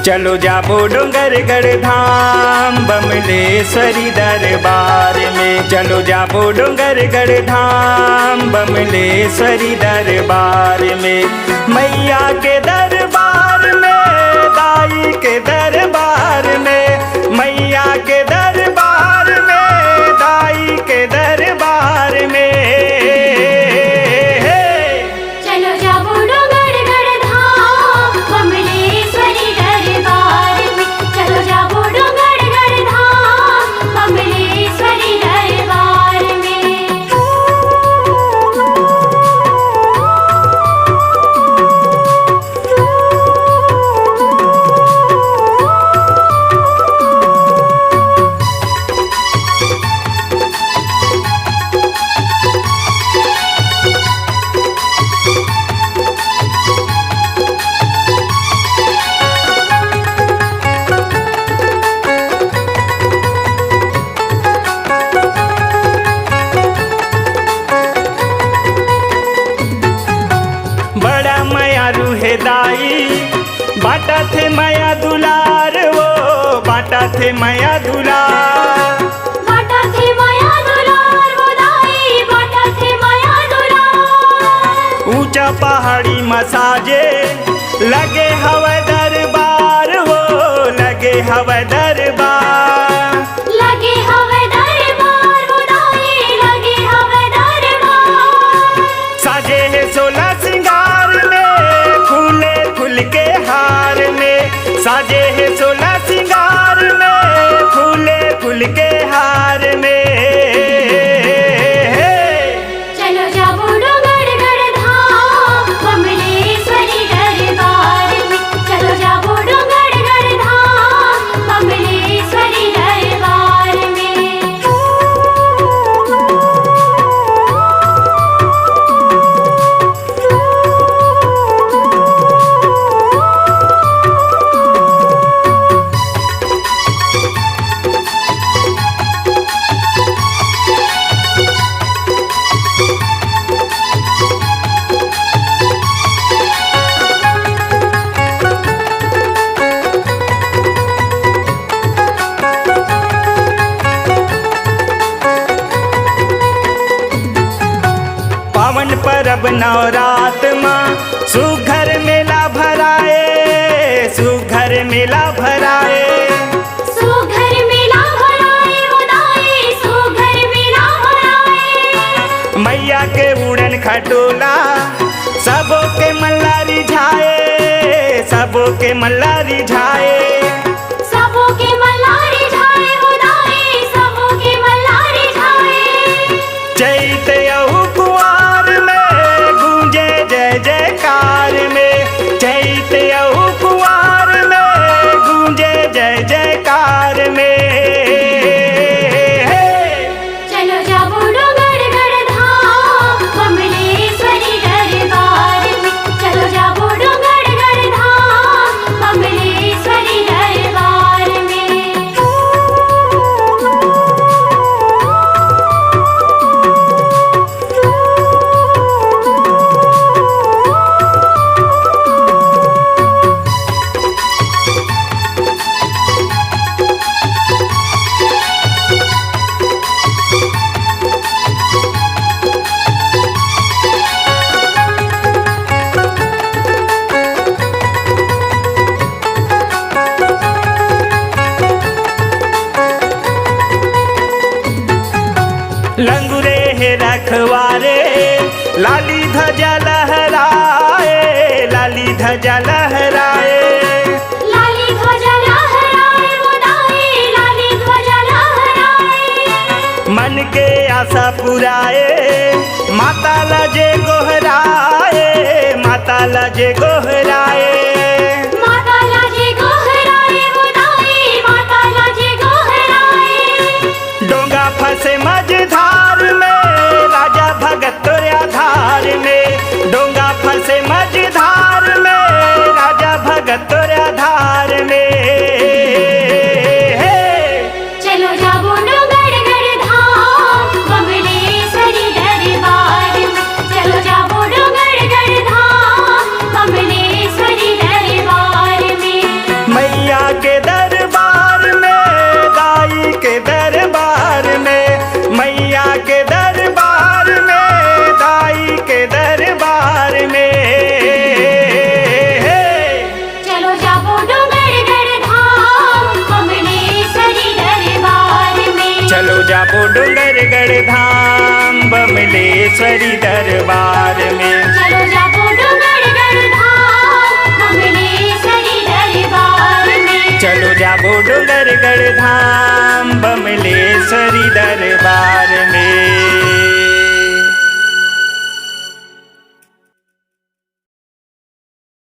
चलो जाबो डोंगरगढ़ धाम बमलेश्वरी दरबार में। चलो जाबो डोंगरगढ़ धाम बमलेश्वरी दरबार में। मैया के दरबार में, दाई के दरबार में, मैया के दरबार में, दाई के दरबार में। बाटा थे माया दुलार, वो बाटा थे माया दुलार, बाटा थे माया दुलार, वो दाई बाटा थे माया दुलार। ऊंचा पहाड़ी मसाजे लगे हवा दरबार, वो लगे हवा दरबार, लगे हवा दरबार, वो दाई लगे हवा दरबार। साजे है 16 श्रृंगार में, फूले फूल के हार में। साजे है 16 श्रृंगार में, फूले फूल के हार में। चलो जाबो डोंगरगढ़ धाम बमलेश्वरी दरबार में। चलो जाबो डोंगरगढ़ धाम बमलेश्वरी दरबार में। पावन परब नवरात माँ सुघर मेला भराए, सुघर मेला भराए, सुघर मेला भराए, वो दाई सुघर मेला भराए। मैया के उड़न खटोला सबों के मल्ला रिझाए, सबों के मल्ला रिझाए। सबों के मल्ला रिझाए, वो दाई सबों के मल्ला रिझाए। चैत यहू कुआर में गूंजे जय जयकार में, चैत यहू कुआर में गूंजे जय जयकार में। चलो जाबो डोंगरगढ़ धाम बमलेश्वरी दरबार में। चलो जाबो डोंगरगढ़ धाम बमलेश्वरी दरबार में। लंगुरे है रखवारे लाली ध्वजा लहराए, लाली ध्वजा लहराए। लाली ध्वजा लहराए, वो दाई लाली ध्वजा लहराए। मन के आशा पुराए, माता लजे गोहराए, माता लजे गोहराए। माता लाजे गोहराए, वो दाई माता लाजे गोहराए। डोंगा फंसे मझधार में, राजा भगत तोरे आधार में। डोंगा फंसे मझधार में, राजा भगत तोरे आधार में। चलो जाबो डोंगरगढ़ धाम बमलेश्वरी दरबार में। चलो जाबो डोंगरगढ़ धाम बमलेश्वरी जाबो डोंगरगढ़ धाम बमलेश्वरी दरबार में। चलो जाबो डोंगरगढ़ धाम बमलेश्वरी दरबार में। चलो जाबो डोंगरगढ़ धाम बमलेश्वरी